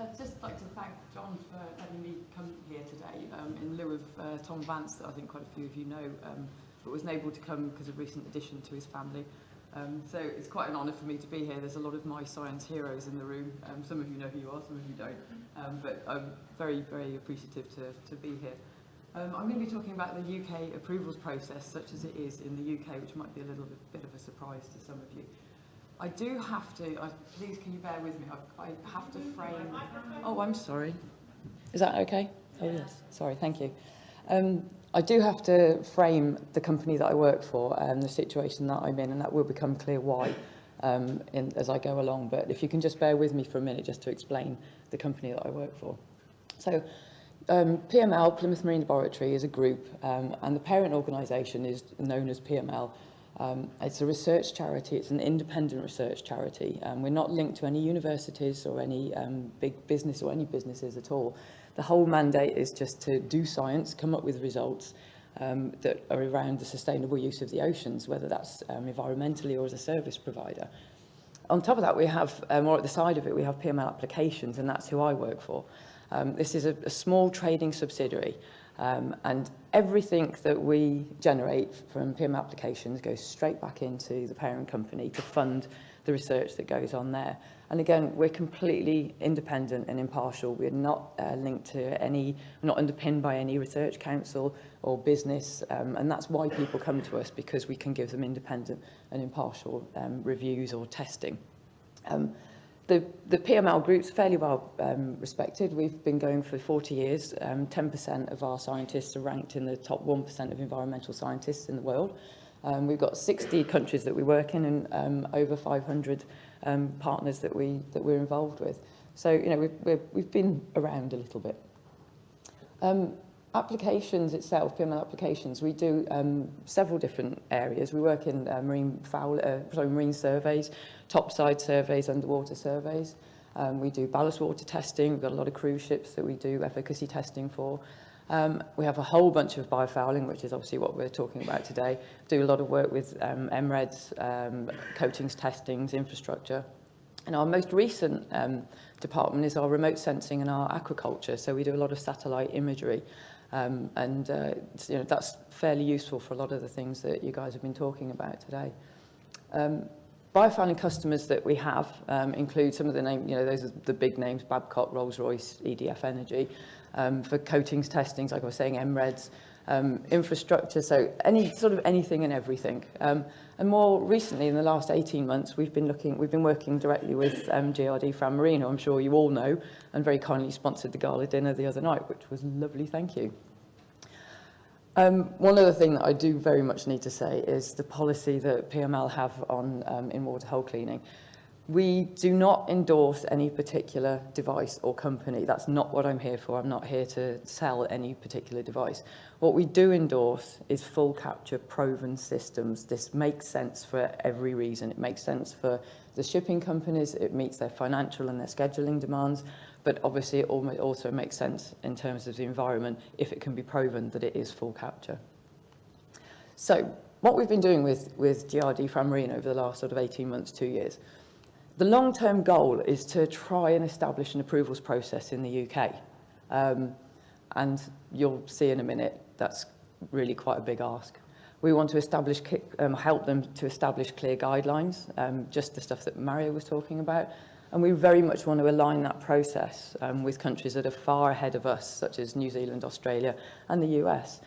I'd just like to thank John for letting me come here today in lieu of Tom Vance, that I think quite a few of you know, but wasn't able to come because of recent addition to his family. So it's quite an honour for me to be here. There's a lot of my science heroes in the room. Some of you know who you are, some of you don't. But I'm very, very appreciative to be here. I'm going to be talking about the UK approvals process, such as it is in the UK, which might be a little bit of a surprise to some of you. I do have to, please can you bear with me, I have to frame, oh I'm sorry, is that okay? Oh yes, sorry, thank you. I do have to frame the company that I work for and the situation that I'm in, and that will become clear why as I go along, but if you can just bear with me for a minute just to explain the company that I work for. So PML, Plymouth Marine Laboratory, is a group and the parent organisation is known as PML. It's a research charity, it's an independent research charity. We're not linked to any universities or any big business or any businesses at all. The whole mandate is just to do science, come up with results that are around the sustainable use of the oceans, whether that's environmentally or as a service provider. On top of that, we have, or at the side of it, we have PML Applications, and that's who I work for. This is a small trading subsidiary. And everything that we generate from PML Applications goes straight back into the parent company to fund the research that goes on there. And again, we're completely independent and impartial. We're not linked to any, not underpinned by any research council or business. And that's why people come to us, because we can give them independent and impartial reviews or testing. The PML group's fairly well respected. We've been going for 40 years. 10% of our scientists are ranked in the top 1% of environmental scientists in the world. We've got 60 countries that we work in and over 500 partners that we're involved with. So, you know, we've been around a little bit. Applications itself, PML Applications, we do several different areas. We work in marine surveys, topside surveys, underwater surveys. We do ballast water testing. We've got a lot of cruise ships that we do efficacy testing for. We have a whole bunch of biofouling, which is obviously what we're talking about today. Do a lot of work with IMarEST, coatings testings, infrastructure. And our most recent department is our remote sensing and our aquaculture. So we do a lot of satellite imagery. You know, that's fairly useful for a lot of the things that you guys have been talking about today. Biofouling customers that we have include some of the names, you know, those are the big names: Babcock, Rolls-Royce, EDF Energy. For coatings testings, like I was saying, IMarEST, infrastructure, so anything and everything. And more recently, in the last 18 months, we've been working directly with GRD Fran Marine, who I'm sure you all know, and very kindly sponsored the gala dinner the other night, which was lovely, thank you. One other thing that I do very much need to say is the policy that PML have on in-water hull cleaning. We do not endorse any particular device or company. That's not what I'm here for. I'm not here to sell any particular device. What we do endorse is full capture proven systems. This makes sense for every reason. It makes sense for the shipping companies. It meets their financial and their scheduling demands. But obviously it also makes sense in terms of the environment if it can be proven that it is full capture. So what we've been doing with GRD Fran Marine over the last sort of 18 months, 2 years, the long-term goal is to try and establish an approvals process in the UK. And you'll see in a minute, that's really quite a big ask. We want to establish, help them to establish clear guidelines, just the stuff that Mario was talking about. And we very much want to align that process with countries that are far ahead of us, such as New Zealand, Australia, and the US.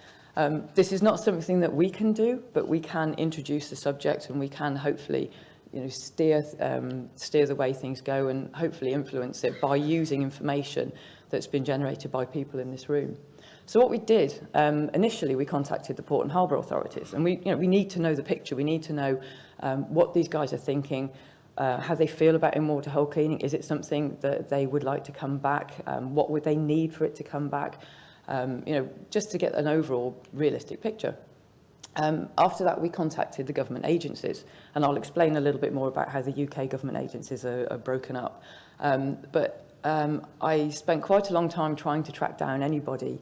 This is not something that we can do, but we can introduce the subject, and we can hopefully, you know, steer the way things go and hopefully influence it by using information that's been generated by people in this room. So what we did, initially we contacted the Port and Harbour authorities, and we need to know the picture. We need to know what these guys are thinking, how they feel about in-water hull cleaning. Is it something that they would like to come back? What would they need for it to come back? You know, just to get an overall realistic picture. After that, we contacted the government agencies, and I'll explain a little bit more about how the UK government agencies are broken up. I spent quite a long time trying to track down anybody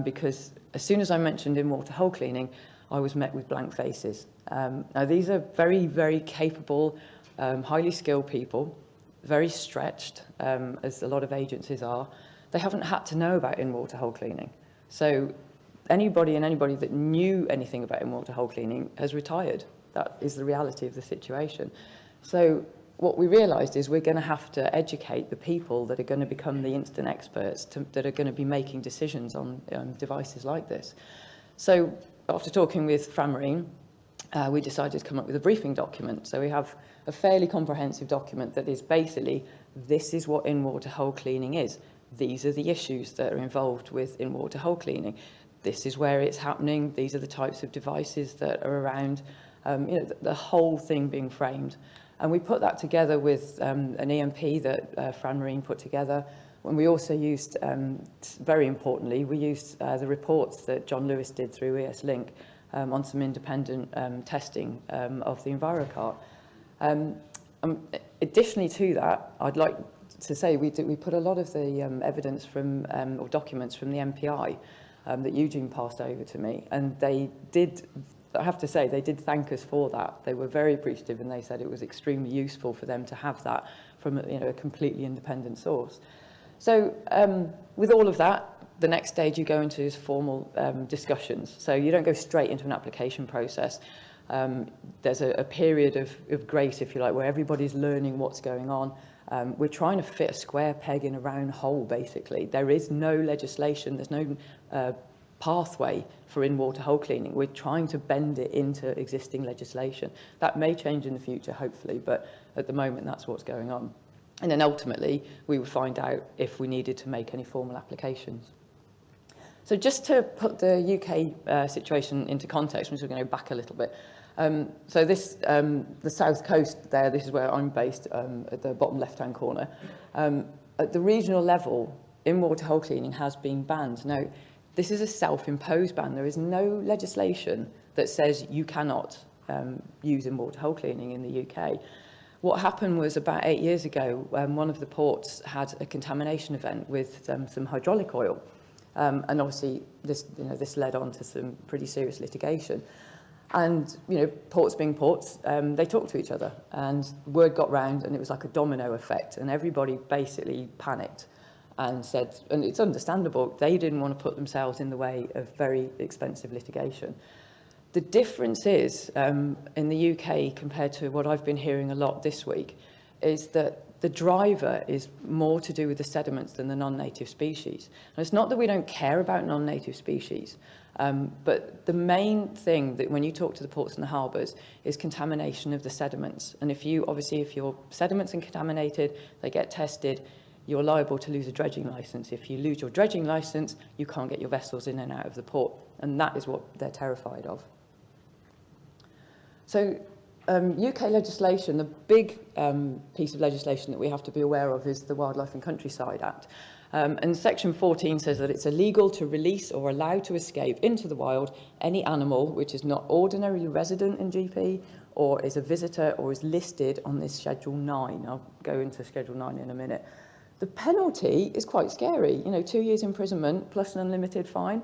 because as soon as I mentioned in-water hull cleaning, I was met with blank faces. Now, these are very, very capable, highly skilled people. very stretched, as a lot of agencies are. They haven't had to know about in-water hull cleaning. So anybody that knew anything about in-water hull cleaning has retired. That is the reality of the situation. So what we realised is we're going to have to educate the people that are going to become the instant experts that are going to be making decisions on devices like this. So after talking with FIMarEST, we decided to come up with a briefing document. So we have a fairly comprehensive document that is basically, this is what in-water hull cleaning is. These are the issues that are involved with in-water hull cleaning. This is where it's happening. These are the types of devices that are around, the whole thing being framed. And we put that together with an EMP that FIMarEST put together. And we also used, very importantly, we used the reports that John Lewis did through ESLink on some independent testing of the EnviroCart. Additionally to that, I'd like to say we put a lot of the evidence from, or documents from the MPI that Eugene passed over to me, and they did, I have to say, they did thank us for that. They were very appreciative, and they said it was extremely useful for them to have that from a completely independent source. So with all of that, the next stage you go into is formal discussions. So you don't go straight into an application process. There's a period of grace, if you like, where everybody's learning what's going on. We're trying to fit a square peg in a round hole, basically. There is no legislation, there's no pathway for in-water hull cleaning. We're trying to bend it into existing legislation. That may change in the future, hopefully, but at the moment that's what's going on. And then ultimately, we would find out if we needed to make any formal applications. So just to put the UK situation into context, I'm just going to go back a little bit. So this, the south coast there, this is where I'm based, at the bottom left-hand corner. At the regional level, in-water hull cleaning has been banned. Now, this is a self-imposed ban. There is no legislation that says you cannot use in-water hull cleaning in the UK. What happened was about 8 years ago, one of the ports had a contamination event with some hydraulic oil. And obviously, this led on to some pretty serious litigation. And, ports being ports, they talked to each other. And word got round, and it was like a domino effect. And everybody basically panicked and said, and it's understandable, they didn't want to put themselves in the way of very expensive litigation. The difference is, in the UK, compared to what I've been hearing a lot this week, is that the driver is more to do with the sediments than the non-native species. And it's not that we don't care about non-native species, but the main thing that when you talk to the ports and the harbours is contamination of the sediments. And if your sediments are contaminated, they get tested, you're liable to lose a dredging licence. If you lose your dredging licence, you can't get your vessels in and out of the port. And that is what they're terrified of. So UK legislation, the big piece of legislation that we have to be aware of is the Wildlife and Countryside Act. And Section 14 says that it's illegal to release or allow to escape into the wild any animal which is not ordinarily resident in GP or is a visitor or is listed on this Schedule 9. I'll go into Schedule 9 in a minute. The penalty is quite scary, 2 years imprisonment plus an unlimited fine.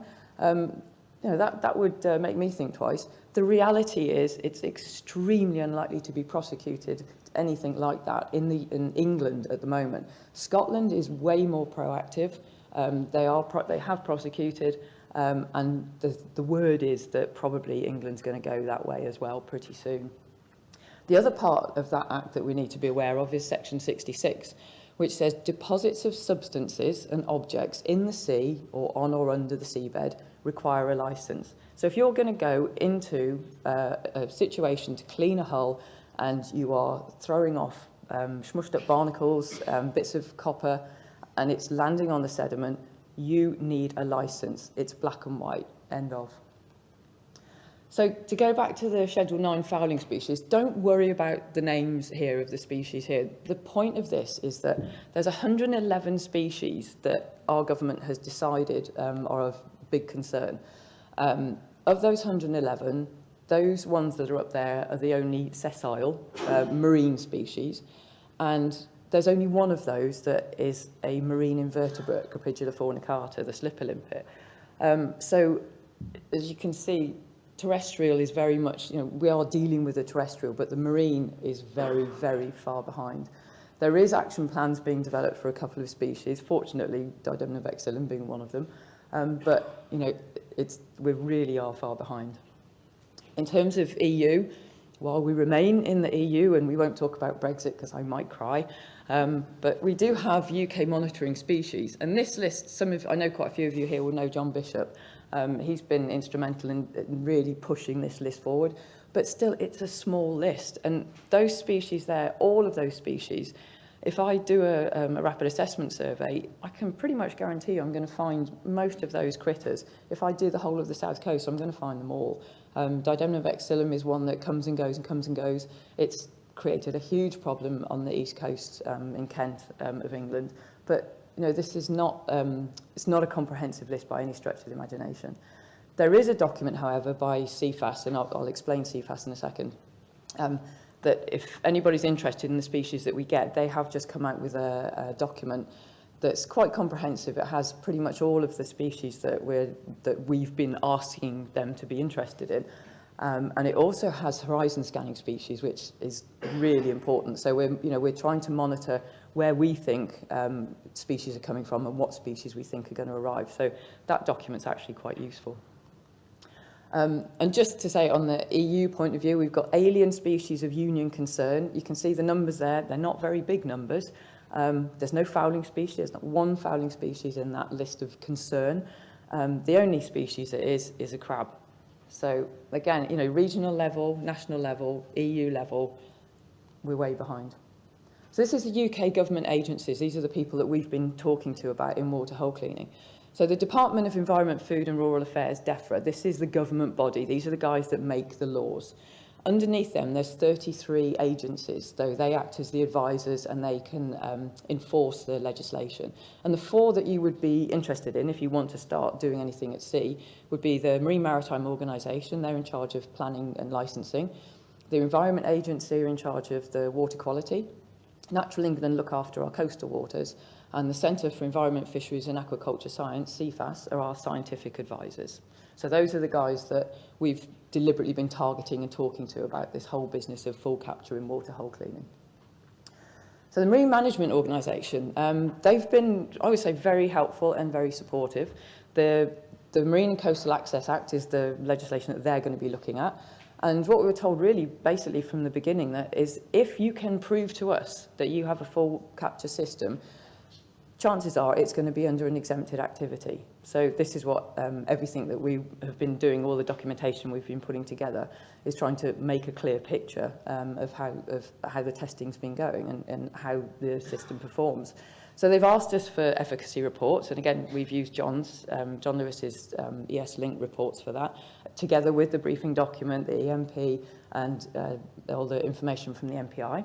That would make me think twice. The reality is it's extremely unlikely to be prosecuted, anything like that, in England at the moment. Scotland is way more proactive. They have prosecuted, and the word is that probably England's going to go that way as well pretty soon. The other part of that act that we need to be aware of is Section 66, which says deposits of substances and objects in the sea or on or under the seabed require a licence. So if you're going to go into a situation to clean a hull and you are throwing off smushed up barnacles, bits of copper, and it's landing on the sediment, you need a licence. It's black and white, end of. So to go back to the Schedule 9 fouling species, don't worry about the names here of the species here. The point of this is that there's 111 species that our government has decided are of big concern. Of those 111, those ones that are up there are the only sessile marine species, and there's only one of those that is a marine invertebrate, Capitula fornicata, the slipper limpet. So as you can see, terrestrial is very much, we are dealing with the terrestrial, but the marine is very, very far behind. There is action plans being developed for a couple of species, fortunately Didymna vexillum being one of them, but you know, we really are far behind. In terms of EU, while we remain in the EU, and we won't talk about Brexit because I might cry, but we do have UK monitoring species, and this list, I know quite a few of you here will know John Bishop. He's been instrumental in really pushing this list forward, but still it's a small list, and those species there, all of those species, if I do a rapid assessment survey, I can pretty much guarantee I'm going to find most of those critters. If I do the whole of the south coast, I'm going to find them all. Didymna vexillum is one that comes and goes and comes and goes. It's created a huge problem on the east coast in Kent of England, but you know, this is not, it's not a comprehensive list by any stretch of the imagination. There is a document, however, by CFAS, and I'll explain CFAS in a second, that if anybody's interested in the species that we get, they have just come out with a document that's quite comprehensive. It has pretty much all of the species that we've been asking them to be interested in. And it also has horizon scanning species, which is really important. So we're trying to monitor where we think species are coming from and what species we think are going to arrive. So that document's actually quite useful. And just to say, on the EU point of view, we've got alien species of union concern. You can see the numbers there. They're not very big numbers. There's no fouling species. There's not one fouling species in that list of concern. The only species that is a crab. So again, you know, regional level, national level, EU level, we're way behind. So this is the UK government agencies. These are the people that we've been talking to about in water hole cleaning. So the Department of Environment, Food and Rural Affairs, DEFRA, this is the government body. These are the guys that make the laws. Underneath them, there's 33 agencies, though they act as the advisors and they can enforce the legislation. And the 4 that you would be interested in, if you want to start doing anything at sea, would be the Marine Maritime Organisation. They're in charge of planning and licensing. The Environment Agency are in charge of the water quality. Natural England look after our coastal waters. And the Centre for Environment, Fisheries and Aquaculture Science, CFAS, are our scientific advisors. So those are the guys that we've deliberately been targeting and talking to about this whole business of full capture in water hole cleaning. So the Marine Management Organisation, they've been, I would say, very helpful and very supportive. The Marine and Coastal Access Act is the legislation that they're going to be looking at. And what we were told really basically from the beginning that is, if you can prove to us that you have a full capture system, chances are it's going to be under an exempted activity. So this is what everything that we have been doing, all the documentation we've been putting together, is trying to make a clear picture of how the testing's been going and how the system performs. So they've asked us for efficacy reports, and again, we've used John Lewis's ES-Link reports for that, together with the briefing document, the EMP, and all the information from the MPI.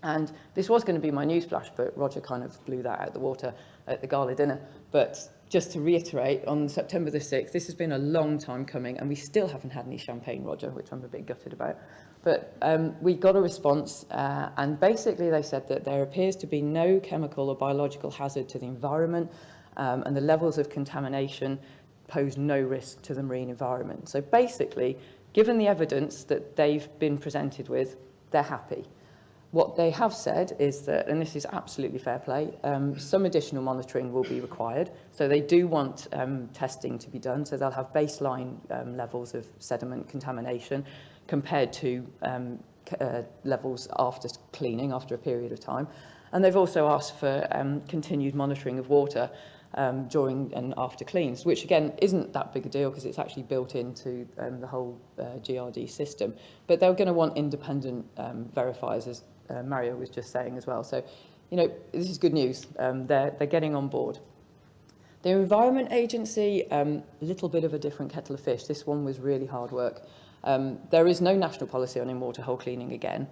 And this was going to be my newsflash, but Roger kind of blew that out of the water at the gala dinner. But just to reiterate, on September the 6th, this has been a long time coming, and we still haven't had any champagne, Roger, which I'm a bit gutted about. But we got a response, and basically they said that there appears to be no chemical or biological hazard to the environment, and the levels of contamination pose no risk to the marine environment. So basically, given the evidence that they've been presented with, they're happy. What they have said is that, and this is absolutely fair play, some additional monitoring will be required. So they do want testing to be done. So they'll have baseline levels of sediment contamination compared to levels after cleaning, after a period of time. And they've also asked for continued monitoring of water during and after cleans, which again isn't that big a deal because it's actually built into the whole GRD system. But they're going to want independent verifiers, as Mario was just saying as well. So, you know, this is good news. They're getting on board. The Environment Agency, a little bit of a different kettle of fish. This one was really hard work. There is no national policy on in-water hole cleaning again.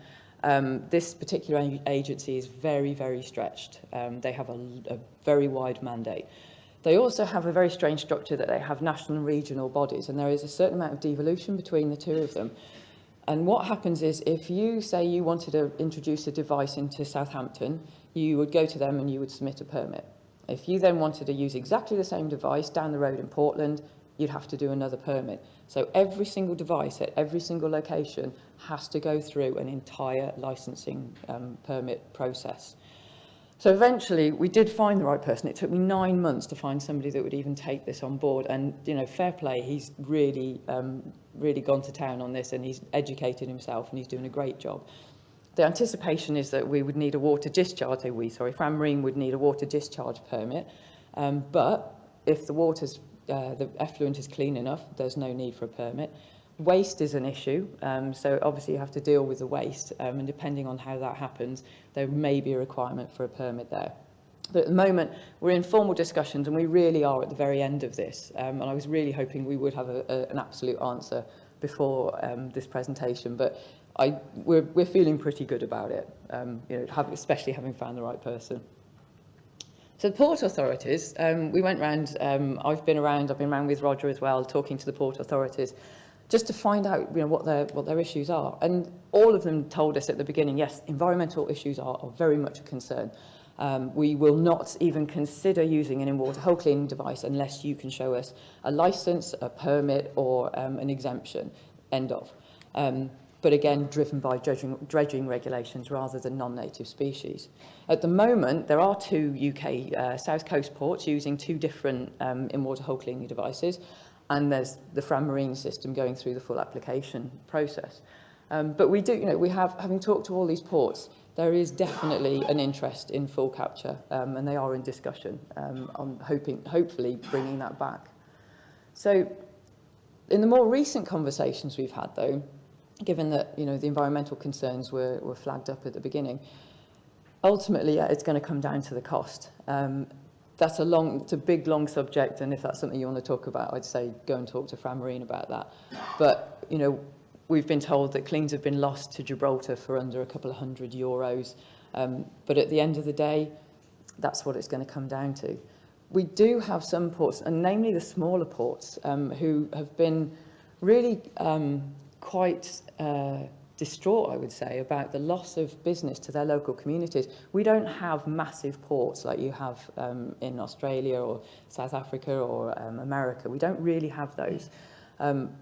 This particular agency is very, very stretched. They have a very wide mandate. They also have a very strange structure that they have national and regional bodies, and there is a certain amount of devolution between the two of them. And what happens is, if you say you wanted to introduce a device into Southampton, you would go to them and you would submit a permit. If you then wanted to use exactly the same device down the road in Portland, you'd have to do another permit. So every single device at every single location has to go through an entire licensing permit process. So eventually we did find the right person. It took me 9 months to find somebody that would even take this on board. And, you know, fair play, he's really, really gone to town on this, and he's educated himself and he's doing a great job. The anticipation is that we would need a water discharge, FIMarEST would need a water discharge permit. But if the the effluent is clean enough, there's no need for a permit. Waste is an issue, so obviously you have to deal with the waste, and depending on how that happens, there may be a requirement for a permit there. But at the moment, we're in formal discussions, and we really are at the very end of this, and I was really hoping we would have an absolute answer before this presentation, but we're feeling pretty good about it, you know, especially having found the right person. So the port authorities, we went round, I've been around with Roger as well, talking to the port authorities, just to find out, you know, what their issues are. And all of them told us at the beginning, yes, environmental issues are very much a concern. We will not even consider using an in-water hull cleaning device unless you can show us a license, a permit, or an exemption, end of. But again, driven by dredging regulations rather than non-native species. At the moment, there are 2 UK South Coast ports using 2 different in-water hull cleaning devices, and there's the FIMarEST system going through the full application process. But we do, you know, having talked to all these ports, there is definitely an interest in full capture, and they are in discussion on hopefully bringing that back. So in the more recent conversations we've had, though, given that, you know, the environmental concerns were flagged up at the beginning, ultimately, yeah, it's going to come down to the cost. It's a big, long subject, and if that's something you want to talk about, I'd say go and talk to FIMarEST about that. But, you know, we've been told that cleans have been lost to Gibraltar for under a couple of €100. But at the end of the day, that's what it's going to come down to. We do have some ports, and namely the smaller ports, who have been really quite distraught, I would say, about the loss of business to their local communities. We don't have massive ports like you have in Australia or South Africa or America. We don't really have those.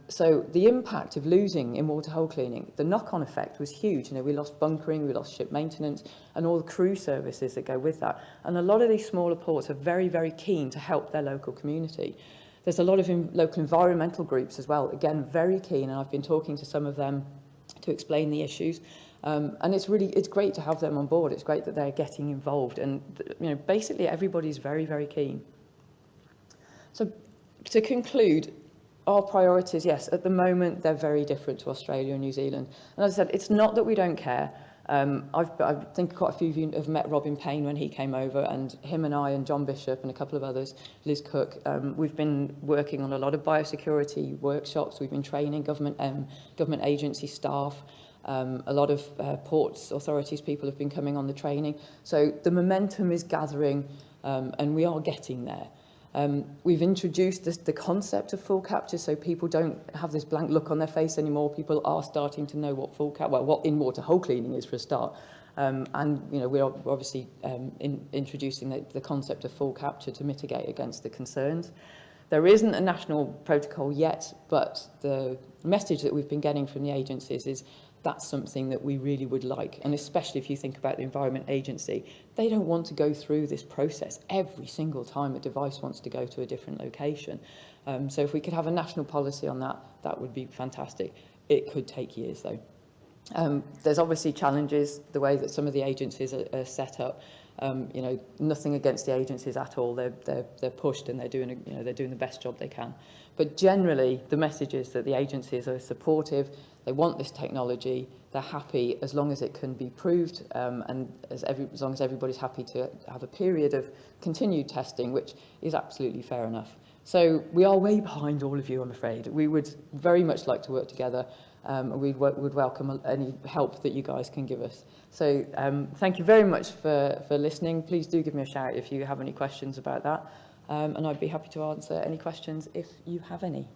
So the impact of losing in-water hull cleaning, the knock-on effect was huge. You know, we lost bunkering, we lost ship maintenance, and all the crew services that go with that. And a lot of these smaller ports are very, very keen to help their local community. There's a lot of local environmental groups as well, again, very keen, and I've been talking to some of them to explain the issues. And it's great to have them on board. It's great that they're getting involved, and, you know, basically everybody's very, very keen. So to conclude, our priorities, yes, at the moment, they're very different to Australia and New Zealand. And as I said, it's not that we don't care. I think quite a few of you have met Robin Payne when he came over, and him and I and John Bishop and a couple of others, Liz Cook, we've been working on a lot of biosecurity workshops. We've been training government agency staff. A lot of ports authorities people have been coming on the training. So the momentum is gathering, and we are getting there. We've introduced the concept of full capture, so people don't have this blank look on their face anymore. People are starting to know what what in-water hull cleaning is for a start. And, you know, we're obviously introducing the concept of full capture to mitigate against the concerns. There isn't a national protocol yet, but the message that we've been getting from the agencies is that's something that we really would like. And especially if you think about the Environment Agency, they don't want to go through this process every single time a device wants to go to a different location. So if we could have a national policy on that, that would be fantastic. It could take years, though. There's obviously challenges, the way that some of the agencies are set up. You know, nothing against the agencies at all. They're pushed, and they're doing the best job they can. But generally, the message is that the agencies are supportive. They want this technology. They're happy as long as it can be proved, and as long as everybody's happy to have a period of continued testing, which is absolutely fair enough. So we are way behind all of you, I'm afraid. We would very much like to work together. And we would welcome any help that you guys can give us. So thank you very much for listening. Please do give me a shout if you have any questions about that. And I'd be happy to answer any questions if you have any.